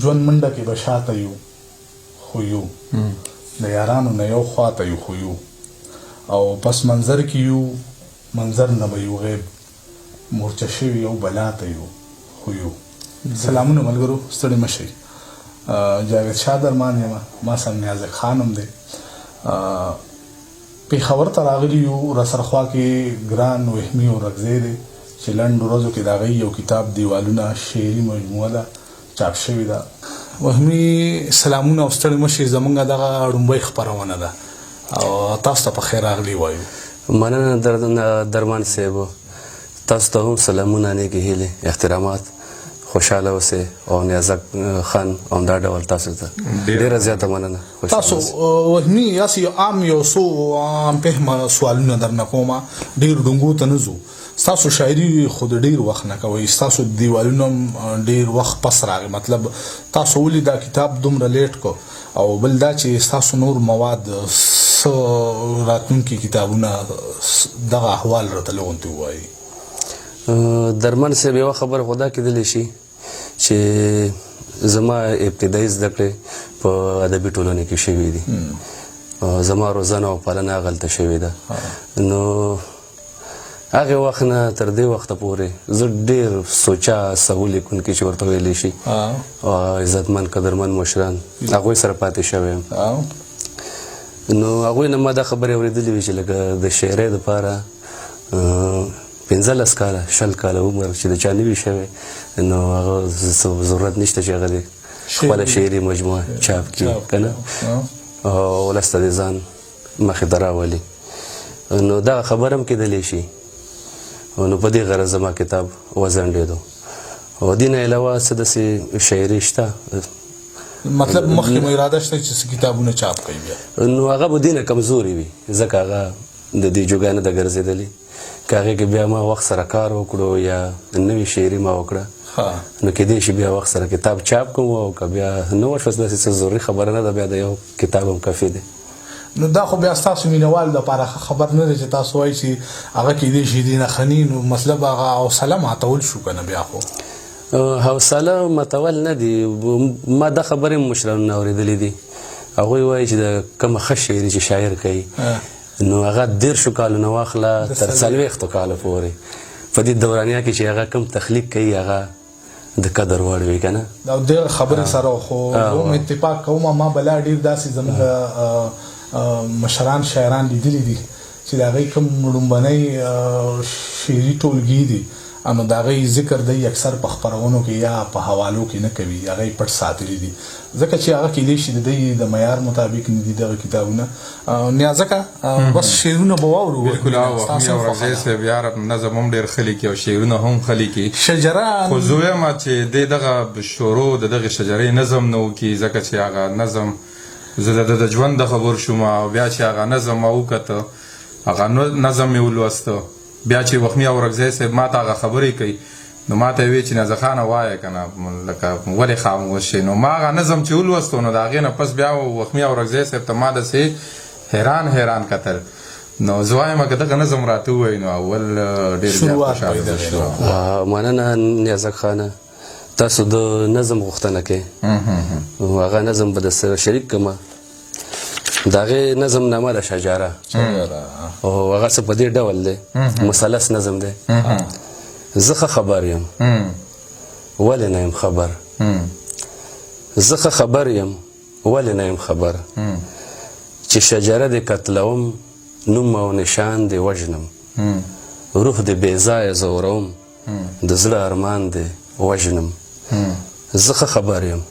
ژوند منډه کې به شاته یو خو یو د یارانو نه یو خواته یو خو یو او پس منظر کې یو منظر نه به یو غیب مورچه شوي یو بلا ته یو خو یو. سلامونه ملګرو، ستړي مه شئ. جاوید شاه درمان یم، ما سره نیازک خان هم دی. پېښور ته راغلي یو، راسره خوا کې ګران وهمي اورکزی دی چې لنډو ورځو کې د هغوی یو کتاب دیوالونه شعري مجموعه ده چاپ شوې ده. وهمي سلامونه او ستړي مه شئ، زموږ دغه ړومبۍ خپرونه ده او تاسو ته په خیر راغلي وایو. مننه درمان صاحب، تاسو ته هم سلامونه، نیکې هیلې، احترامات، خوشحاله اوسئ. او نیازک خان همدا ډول تاسو ته ډېره زیاته مننه. تاسو وهمي یاسې عام یو څو عام فهمه سوالونه درنه کومه، ډېر ډونګو ته نه ځو. ستاسو شاعري خو د ډېر وخت نه کوئ، ستاسو دیوالونه هم ډېر وخت پس راغی. مطلب تاسو ولې دا کتاب دومره لیټ کو، او بل دا چې ستاسو نور مواد څه راتلونکي کتابونه دغه احوال راته لغونتې ووایي. درمان صاحب، یوه خبره خو دا کېدلی شي چې زما ابتدایي زده کړې په ادبي ټولنې کې شوي دي، زما روزنه او پالنه هغلته شوې ده. نو هغې وخت نه تر دې وخته پورې زه ډېر سوچه سهو لیکونکي چې ورته ویلی شي، عزتمن قدرمن مشران، هغوی سره پاتې شوی یم. نو هغوی نه ما دا خبرې اورېدلې وي چې لکه د شاعرۍ دپاره 15 کاله 20 کاله عمر چې د چا نه وي شوی، نو هغه ضرورت نشته چې هغه د خپله شعري مجموعه چاپ کړي که نه، او ولس ته د ځان مخې ته راولي. نو دغه خبره هم کېدلی شي. نو په دې غرض زما کتاب وځنډېدو. او دې نه علاوه څه داسې شاعري شته، مطلب مخکې مو اراده شته چې څه کتابونه چاپ کوي بیا؟ نو هغه به دې نه کمزوري وي، ځکه هغه د دې جوګه نه ده ګرځېدلې. که هغې کې بیا ما وخت سره کار وکړو یا نوې شاعري ما وکړه، نو کېدای شي بیا وخت سره کتاب چاپ کوم، او که بیا نه وشوه داسې څه ضروري خبره نه ده، بیا د یو کتاب هم کافي دی. نو دا خو بیا ستاسو مینوال دپاره خبر نه دی چې تاسو وایي چې هغه کېدای شي دې نه ښه، نو مطلب هغه حوصله ماتول شو که نه؟ بیا خو حوصله ماتول نه دي، ما دا خبرې مشرانو نه اورېدلې دي. هغوی وایي چې د کومه ښه شاعري چې شاعر کوي، نو هغه 13 کالو نه واخله تر 40 کاله پورې په دې دورانیه کې چې هغه کوم تخلیق کوي هغه د قدر وړ وي که نه. او دغه خبرې سره خو هم اتفاق کوم، ما بلا ډېر داسې زموږ مشران شاعران لیدلي دي چې د هغوی کوم لومبنی شعري ټولګي دي، نو د هغوی ذکر دی اکثر په خپرونو کې یا په حوالو کې نه کوي، هغوی پټ ساتلي دي، ځکه چې هغه کېدای شي د دوی د معیار مطابق نه دي دغه کتابونه. نیازکه بس شعرونه به واورو. بلکل وهمي اورکزی صاحب یاره نظم هم ډېر ښه لیکي او شعرونه هم ښه لیکي. شجره خو زه وایم چې دی دغه شروع د دغې شجرې نظم نه وکړي، ځکه چې هغه نظم زه د ژوند د خبر شوم، او بیا چې هغه نظم ما وکته، هغه نظم مې ولوسته، بیا چې وهمي اورکزی صاحب ما ته هغه خبرې کوي، نو ما ته یې ویې چې نیازک خانه وایه که نه، لکه ولې خاموش شي. نو ما هغه نظم چې ولوستو، نو د هغې نه پس بیا وهمي اورکزی صاحب ته ما داسې حیران کتل. نو زه وایم که دغه نظم راته ووایي، نو اول ډېر بیا خوشحاله شو. مننه نیازک خانه، تاسو د نظم غوښتنه کوئ، هغه نظم به درسره شریک کړم. د هغې نظم نامه ده شجره، او هغه څه په دې ډول دی، مثلث نظم دی. زه ښه خبر یم ولې نه یم خبر، زه ښه خبر یم ولې نه یم خبر، چې شجره دې قتلوم نوم او نشان دې وژنم، روح دې بې ځایه ځوروم د زړه ارمان دې وژنم. زه ښه خبر یم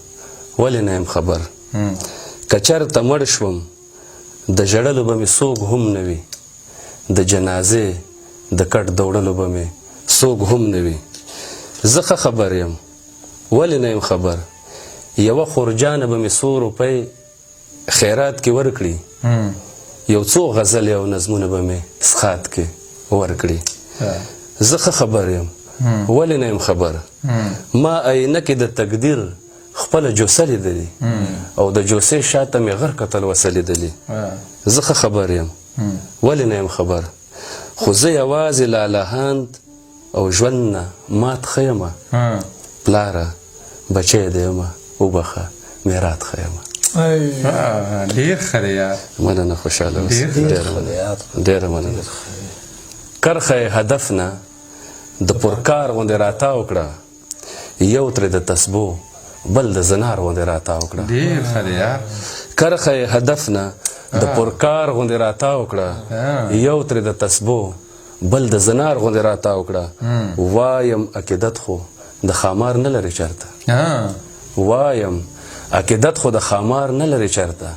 ولې نه یم خبر، که چېرته مړ شوم د ژړلو به مې څوک هم نه وي، د جنازې د کټ دوړلو به مې څوک هم نه وي. زه ښه خبر یم ولې نه یم خبر، یوه خورجانه به مې 100 روپۍ خیرات کې ورکړي، یو څو غزلې او نظمونه به مې سخات کې ورکړي. زه ښه خبر یم ولې نه یم خبر، ما آینه کې د تقدیر خپله جوسه لیدلي، او د جوسې شاته مې غر کتل وسه لیدلي. زه ښه خبر یم ولې نه یم خبر، خو زه یوازې لالهاند او ژوند نه مات ښه یمه، پلاره بچی دی یمه وبخه میرات خیمه ډېر ښه دی یار مننه خوشحاله اوسئ ډېره مننه کرښه هدف نه د پرکار غوندې راتاو کړه یو ترې د تسبو بل د زنار غوندې راتاو کړه ډېر ښه دی یار کرښه هدف نه د پرکار غوندې راتاو کړه یو ترې د تسبو بل د زنار غوندې راتاو کړه وایم عقیدت خو د خامار نه لري چرته وایم عقیدت خو د خامار نه لري چرته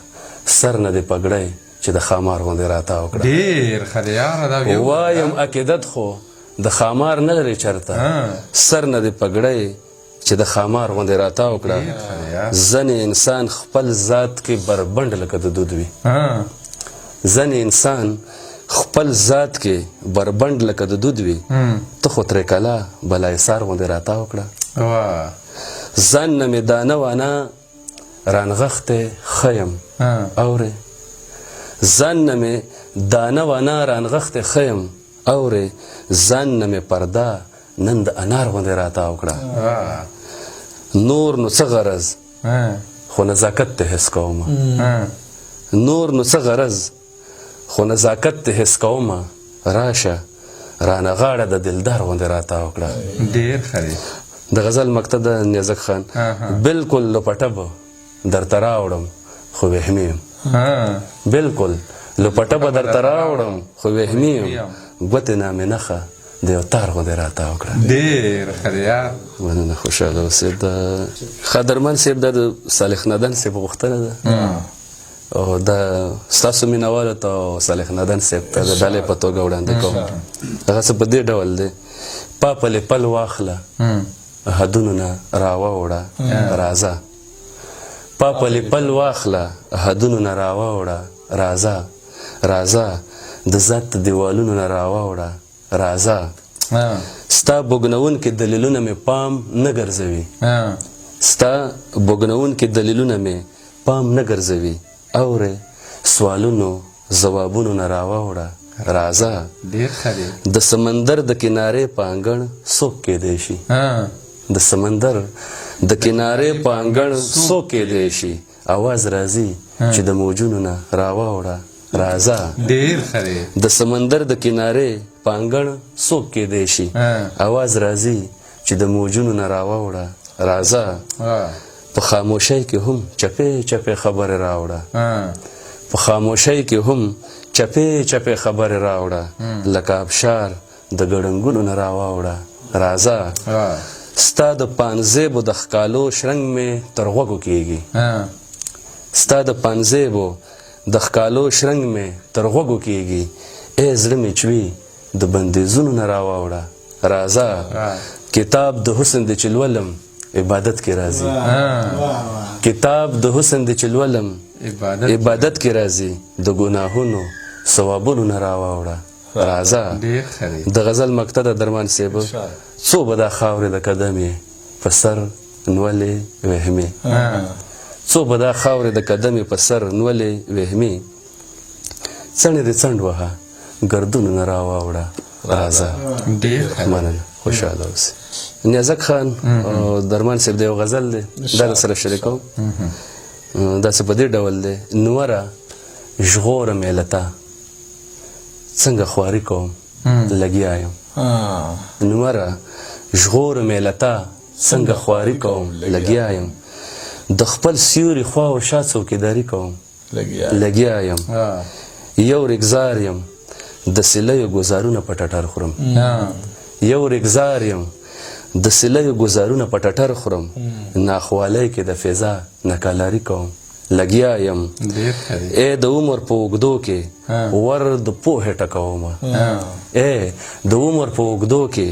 سر نه د پګړی چې د خامار غوندې راتاو کړه ډېر ښه دی یاره وایم عقیدت خو د خامار نه لري چرته سر نه د پګړی چې د خامار غوندې راتاو کړه ځنې انسان خپل ذات کې بربنډ لکه د دود وي ځنې انسان خپل ذات کې بربنډ لکه د دود وي ته خو ترې کلا بلای سار غوندې راتاو کړه ځان نه مې دانه وانه رانغښتې ښیم اورې ځان نه مې دانه وانه رانغښتې ښیم اورې ځان نه مې پرده نن د انار غوندې راتاو کړه نور نو څه غرض خو نزاکت ته حس کومه نور نو څه غرض خو نزاکت ته حس کومه راشه رانه غاړه د دلدار غوندې راتاو کړه ډېر ښه دی د غزل مکتب د نیازک خان بالکل لپټه به درته راوړم خو وهمي یم بالکل لپټه به درته راوړم خو وهمي یم ګوتې نامې نښه د یو تار غوندې راتاو کړه ډېر ښه دی یار مننه خوشحاله اوسئ د خادرمن صاحب دا د صالح ندن صاحب غوښتنه ده او دا ستاسو مینهوالو ته او صالح ندن صاحب ته د ډالۍ په توګه وړاندې کوم هغه څه په دې ډول دی پاپلې پل واخله حدونو نه راووړه راځه پاپلې پل واخله حدونو نه راووړه راځه راځه د ذات دیوالونو نه راووړه راځه ستا بوګنونکي دلیلونه مې پام نه ګرځوي ستا بوګنونکي دلیلونه مې پام نه ګرځوي اورې سوالونو ځوابونو نه راووړه راځه ډېر ښه دی د سمندر د کنارې په انګړ څوک کیدی شي د سمندر د کنارې په انګړ څوک کیدی شي اواز راځي چې د موجونو نه راووړه راځه ډېر ښه دی د سمندر د کنارې په انګړ څوک کیدی شي اواز راځي چې د موجونو نه راووړه راځه په خاموشۍ کې هم چپې چپې خبرې راوړه په خاموشۍ کې هم چپې چپې خبرې راوړه لکه ابشار د ګړنګونو نه راووړه راځه ستا د پانزیبو د ښکالو شرنګ مې تر غوږو کېږي ستا د پانزیبو د ښکالو شرنګ مې تر غوږو کېږي ای زړه مې چوي د بندیزونو نه راووړه راځه کتاب د حسن د چې لولم عبادت کې راځي کتاب د حسن د چې لولم عبادت کې راځي د ګناهونو ثوابونو نه راووړه راځه د غزل مکتب د درمان صاحب څو به دا خاورې د قدمې په سر نولې وهمې څو به دا خاورې د قدمې په سر نولې وهمې څڼې دې څنډ وهه ګردونو نه راووړه راځه مننه خوشحاله اوسئ نیازک خان او درمان صاحب د یو غزل دی دا در سره شریکوم داسې په دې ډول دی نوره ژغوره مې له تا څنګه خواري کوم لګیا یم نوره ژغوره مې له تا څنګه خواري کوم لګیا یم د خپل سیوري خوا او شا څوکیداري کوم لګیا یم یو رګزار یم د سیلیو ګزارونه په ټټر خورم یو رګزار یم د سیلیو ګزارونه په ټټر خورم ناخوالۍ کې د فضا نکالاري کوم لګیا یم ای د عمر په اوږدو کې ور د پوهې ټکومه ای د عمر په اوږدو کې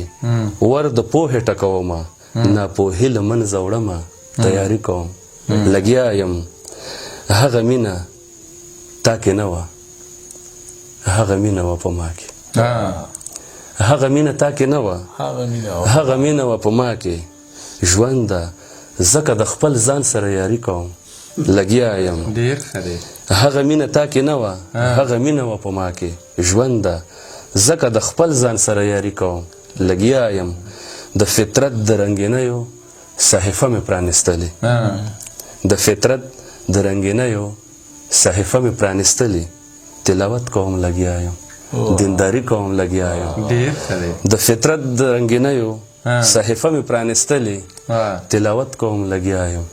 ور د پوهې ټکومه ناپوهي له منځه وړمه تیاري کوم لګیا یم هغه مینه تا کې نه وه هغه مینه وه په ما کې هغه مینه تا کې نه وه هغه مینه وه په ما کې ژونده ځکه د خپل ځان سره یاري کوم لګیا یم هغه مینه تا کې نه وه هغه مینه وه په ما کې ژونده ځکه د خپل ځان سره یاري کوم لګیا یم د فطرت د رنګینیو صحیفه مې پرانیستلې د فطرت د رنګینیو صحیفه مې پرانستلې تلاوت کوم لګیا یم دینداري کوم لګیا یم ډیر ښه دی د فطرت د رنګینیو صحیفه مې پرانستلې تلاوت کوم لګیا یم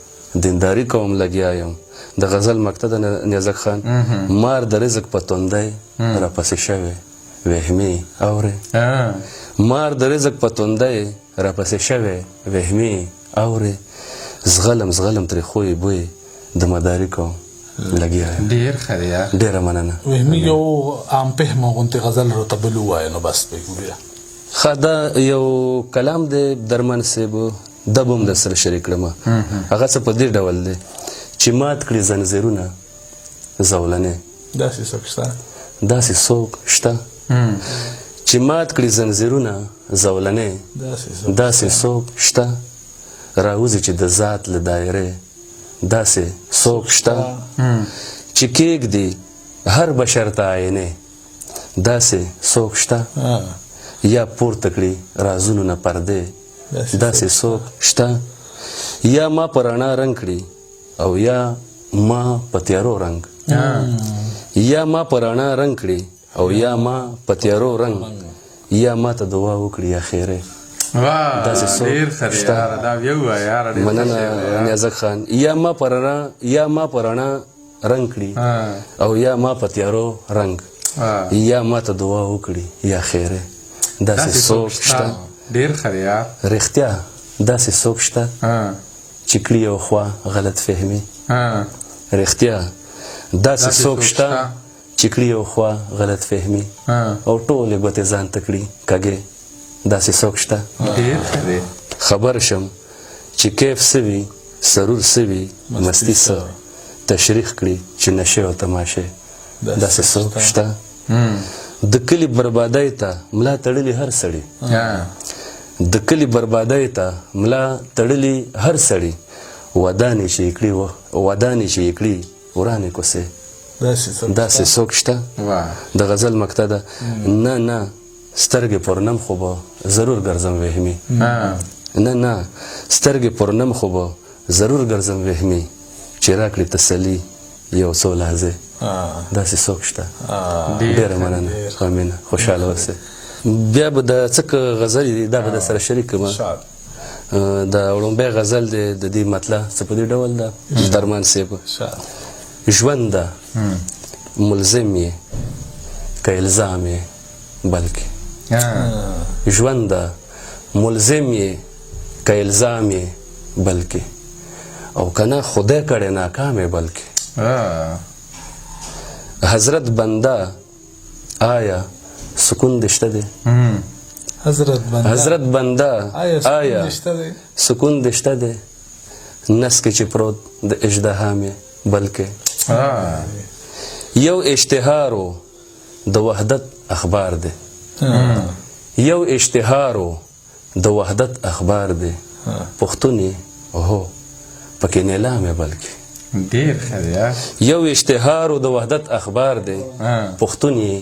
دینداري کوم لګیا یم د غزل مقطع د نیازک خان مار د رزق په توندی راپسې شوی وهمي اورې مار د رزق په توندی راپسې شوی وهمي اورې زغلم ترې خوی بوی د مدارکو لګیا یم ډیر ښه دی یار ډېره مننه وهمي یو عام فهمه غوندې غزل راته بل ووایه نو بس بګو بیا ښه دا یو کلام دی درمن صاحب دا به هم در سره شریک کړم هغه څه په دې ډول دی چې مات کړي زنځیرونه زولنې داسې څوک شته داسې څوک شته چې مات کړي زنځیرونه زولنې داسې څوک شته راوځي چې د ذات له دایرې داسې څوک شته چې کېږدي هر بشر ته آینې داسې څوک شته یا پورته کړي رازونو نه پردې داسې څوک شته یا ما په رڼا رنګ کړي او یا ما په تیارو رنګ یا ما په رڼا رنګ کړي او یا ما په تیارو رنګ یا ما ته دعا وکړي یا خیرې واه ډیر ښه دی یاره دا بیا ووایه یاره ډېر مننه نیازک خان یا ما په رڼا رنګ کړي او یا ما په تیارو رنګ یا ما ته دعا وکړي یا خیرې داسې څوک شته ډیر ښه دی یار رښتیا داسې څوک شته چې کړي یو خوا غلط فهمي رښتیا داسې څوک شته چې کړي یو خوا غلط فهمي او ټولې ګوتې ځان ته کړي کږې داسې څوک شته ډیر ښه دی خبر شم چې کیف سوي سرور سوي مستی څه تشریح کړي چې نشې او تماشې داسې څوک شته د کلي بربادۍ ته ملا تړلي هر سړي د کلي بربادۍ ته ملا تړلي هر سړي ودانې چې یې کړي ورانې کوڅې داسې څوک شته د غزل مقطع ده نه سترګې پرنم خو به ضرور ګرځم وهمي نه سترګې پرنم خو به ضرور ګرځم وهمي چې راکړي تسلي یو څو لحظې داسې څوک شته ډېره مننه امینه خوشحاله اوسئ بیا به د څه غزل دي دا به در سره شریک کړم د وړومبی غزل دی د دې مطلع څه په دې ډول ده درمان صاحب ژوند ده ملزم یې که الزام یې بلکې ژوند ده ملزم یې که الزام یې بلکې او که نه خدای کړی ناکام یې بلکې حضرت بنده آیا سکون دې شته دی حضرت بنده آیا سکون دې شته دی نس کې چې پروت د اژدها مې بلکې یو اشتهارو د وحدت اخبار دی یو اشتهارو د وحدت اخبار دی پښتون یې هو پکې نیلام یې بلکې ډیر ښه دی یو اشتهارو د وحدت اخبار دی پښتون یې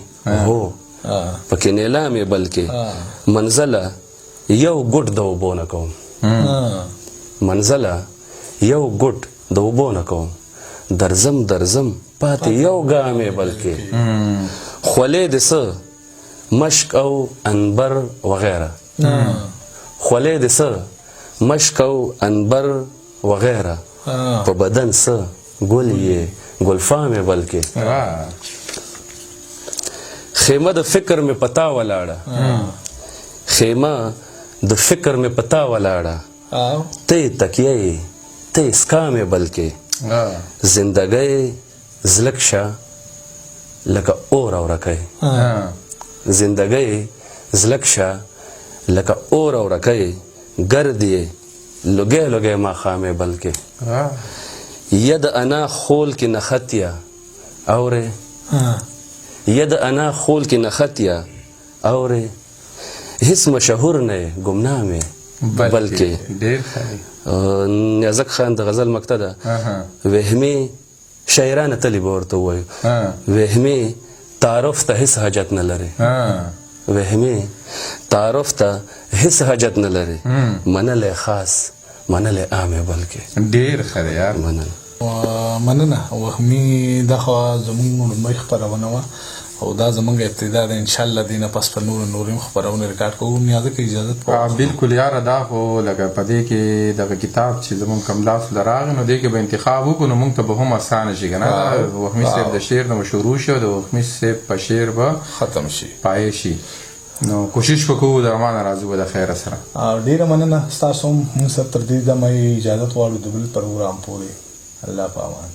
هو پکې نیلام یې بلکې منزله یو ګوټ د اوبو نه کوم منزله یو ګوټ د اوبو نه کوم درځم پاتې یو ګام یې بلکې خولې د څه مشک او انبر وغیره خولې د څه مشک او انبر وغیره په بدن څه ګل یې ګلفام یې بلکې خیمه د فکر مې پتا ولاړه خیمه د فکر مې پتا ولاړه ته تکیه یې ته اسکام یې بلکې زندګۍ زلک شه لکه اور او رکی زندګۍ زلک شه لکه اور او رکی ګرد یې لږی ماښام یې بلکې ید انا خول کې نختیا اورې ید انا خول کې نختیا اورې هیڅ مشهور نه ګمنام یې بلکې نیازک خان د غزل مقطع ده وهمي شاعرانه تلی به ورته ووایو وهمي تعارف ته هیڅ حاجت نه لري وهمي تعارف ته هیڅ حاجت نه لري منلی خاص منلې عامه بلکې ډیر ښه دی یار. مننه. وهمي دا خو زموږ لومړۍ خپرونه وه او دا زموږ ابتدا ده. انشاءالله دې نه پس په نورم خپرونه ریکارډ کوو. نیازه که اجازت بالکل یاره. دا خو لکه په دې کې دغه کتاب چې زموږ کوم لاس له راغی نو دې کې به انتخاب وکړو نو موږ ته به هم اسانه شي که نه. وهمي صاحب د شعر نه به شروع شي او د وهمي صاحب په شعر به ختم شي پای شي. نو کوشش وکړو د امانه راځو به د خیره سره. ډېره مننه ستاسو هم. موږ سره تر دې دمه اجازت غواړو د بل پروګرام پورې. الله په امان.